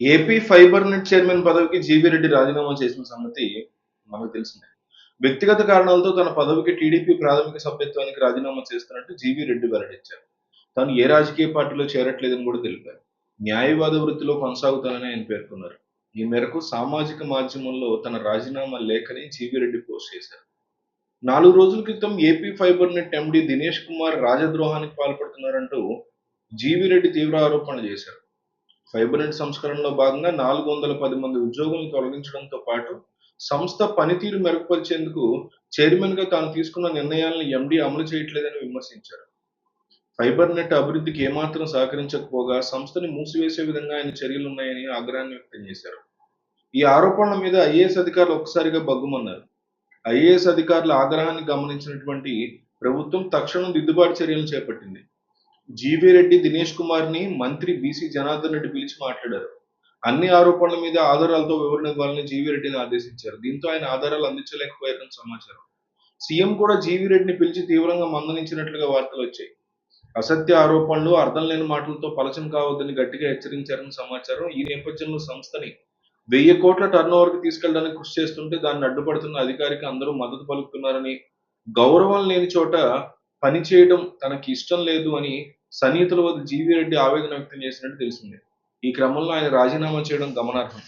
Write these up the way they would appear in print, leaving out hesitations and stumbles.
AP fiber net chairman పదవికి GV Reddy రాజీనామా చేసిన సంగతి మనకు తెలిసిందే. వ్యక్తిగత కారణాలతో తన పదవికి టీడీపీ ప్రాథమిక సభ్యత్వానికి రాజీనామా చేస్తున్నట్టు జీవీ రెడ్డి వెల్లడించారు. తాను ఏ రాజకీయ పార్టీలో చేరట్లేదని కూడా తెలిపారు. న్యాయవాద వృత్తిలో కొనసాగుతానని ఆయన పేర్కొన్నారు. ఈ మేరకు సామాజిక మాధ్యమంలో తన రాజీనామా లేఖని జీవీ రెడ్డి పోస్ట్ చేశారు. 4 రోజుల క్రితం AP fiber net MD Dinesh Kumar రాజద్రోహానికి పాల్పడుతున్నారంటూ జీవీ రెడ్డి తీవ్ర ఆరోపణలు చేశారు. ఫైబర్ నెట్ సంస్కరణలో భాగంగా 410 మంది ఉద్యోగులను తొలగించడంతో పాటు సంస్థ పనితీరు మెరుగుపరిచేందుకు చైర్మన్‌గా తాను తీసుకున్న నిర్ణయాలను ఎండీ అమలు చేయట్లేదని విమర్శించారు. ఫైబర్ నెట్ అభివృద్ధికి ఏమాత్రం సహకరించకపోగా సంస్థని మూసివేసే విధంగా ఆయన చర్యలున్నాయని ఆగ్రహాన్ని వ్యక్తం చేశారు. ఈ ఆరోపణల మీద ఐఏఎస్ అధికారులు ఒక్కసారిగా భగ్గుమన్నారు. ఐఏఎస్ అధికారుల ఆగ్రహాన్ని గమనించినటువంటి ప్రభుత్వం తక్షణం దిద్దుబాటు చర్యలు చేపట్టింది. జీవీ రెడ్డి, దినేష్ కుమార్‌ని మంత్రి బీసీ జనార్దన్ రెడ్డి పిలిచి మాట్లాడారు. అన్ని ఆరోపణల మీద ఆధారాలతో వివరణ ఇవ్వాలని జీవీ రెడ్డిని ఆదేశించారు. దీంతో ఆయన ఆధారాలు అందించలేకపోయారని సమాచారం. సీఎం కూడా జీవీ రెడ్డిని పిలిచి తీవ్రంగా మందలించినట్లుగా వార్తలొచ్చాయి. అసత్య ఆరోపణలు, అర్థం లేని మాటలతో పలచన కావద్దని గట్టిగా హెచ్చరించారని సమాచారం. ఈ నేపథ్యంలో సంస్థని 1000 కోట్ల టర్నోవర్‌కి తీసుకెళ్లడానికి కృషి చేస్తుంటే దాన్ని అడ్డుపడుతున్న అధికారికి అందరూ మద్దతు పలుకుతున్నారని, గౌరవం లేని చోట పని చేయడం తనకి ఇష్టం లేదు అని సన్నిహితుల వద్ద జీవీ రెడ్డి ఆవేదన వ్యక్తం చేసినట్టు తెలిసింది. ఈ క్రమంలో ఆయన రాజీనామా చేయడం గమనార్హం.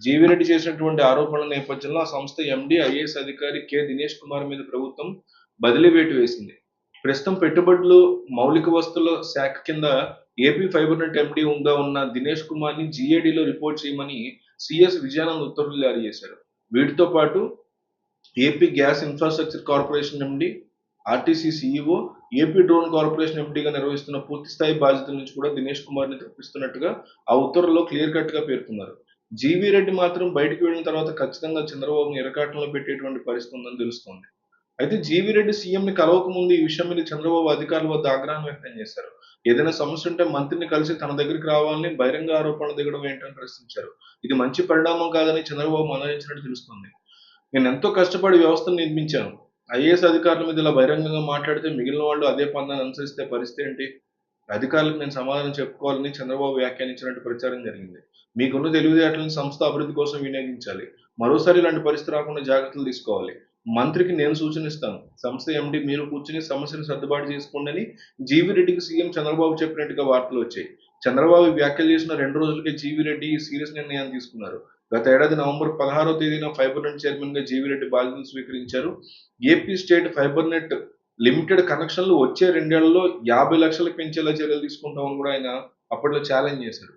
జీవీ రెడ్డి చేసినటువంటి ఆరోపణల నేపథ్యంలో ఆ సంస్థ ఎండీ, ఐఏఎస్ అధికారి కె. దినేష్ కుమార్ మీద ప్రభుత్వం బదిలీ వేటు వేసింది. ప్రస్తుతం పెట్టుబడులు, మౌలిక వస్తువుల శాఖ కింద ఏపీ ఫైబర్ నెట్ ఎండీగా ఉన్న దినేష్ కుమార్‌ని జీఏడీలో రిపోర్ట్ చేయమని సీఎస్ విజయానంద్ ఉత్తర్వులు జారీ చేశారు. వీటితో పాటు AP gas infrastructure corporation MD, RTC CEO, AP drone corporation ఎండీగా నిర్వహిస్తున్న పూర్తిస్థాయి బాధ్యతల నుంచి కూడా దినేష్ కుమార్‌ని తప్పిస్తున్నట్టుగా ఆ ఉత్తర్వుల్లో క్లియర్ కట్‌గా పేర్కొన్నారు. జీవీ రెడ్డి మాత్రం బయటికి వెళ్ళిన తర్వాత ఖచ్చితంగా చంద్రబాబును ఇరకాటంలో పెట్టేటువంటి పరిస్థితి ఉందని తెలుస్తోంది. అయితే జీవీ రెడ్డి సీఎంని కలవక ముందు ఈ విషయం మీద చంద్రబాబు అధికారుల వద్ద ఆగ్రహం వ్యక్తం చేశారు. ఏదైనా సమస్య ఉంటే మంత్రిని కలిసి తన దగ్గరికి రావాలని బహిరంగ ఆరోపణలు దిగడం ఏంటని ప్రశ్నించారు. ఇది మంచి పరిణామం కాదని చంద్రబాబు మందలించినట్టు తెలుస్తోంది. నేనెంతో కష్టపడి వ్యవస్థను నిర్మించాను. ఐఏఎస్ అధికారుల మీద ఇలా బహిరంగంగా మాట్లాడితే మిగిలిన వాళ్ళు అదే పందాన్ని అనుసరిస్తే పరిస్థితి ఏంటి? అధికారులకు నేను సమాధానం చెప్పుకోవాలని చంద్రబాబు వ్యాఖ్యానించినట్టు ప్రచారం జరిగింది. మీకున్న తెలివితేటలను సంస్థ అభివృద్ధి కోసం వినియోగించాలి. మరోసారి ఇలాంటి పరిస్థితి రాకుండా జాగ్రత్తలు తీసుకోవాలి. మంత్రికి నేను సూచనిస్తాను. సంస్థ ఎండీ మీరు కూర్చొని సమస్యను సర్దుబాటు చేసుకోండి అని జీవీ రెడ్డికి సీఎం చంద్రబాబు చెప్పినట్టుగా వార్తలొచ్చాయి. చంద్రబాబు ఈ వ్యాఖ్యలు చేసిన 2 రోజులకే జీవీ రెడ్డి ఈ సీరియస్ నిర్ణయాన్ని తీసుకున్నారు. గత ఏడాది నవంబర్ 16వ తేదీన ఫైబర్ నెట్ చైర్మన్‌గా జీవీ రెడ్డి బాధ్యతలు స్వీకరించారు. AP state fibre net limited కనెక్షన్‌లు వచ్చే 2 ఏళ్లలో 50 లక్షలకు పెంచేలా చర్యలు తీసుకుంటామని కూడా ఆయన అప్పట్లో ఛాలెంజ్ చేశారు.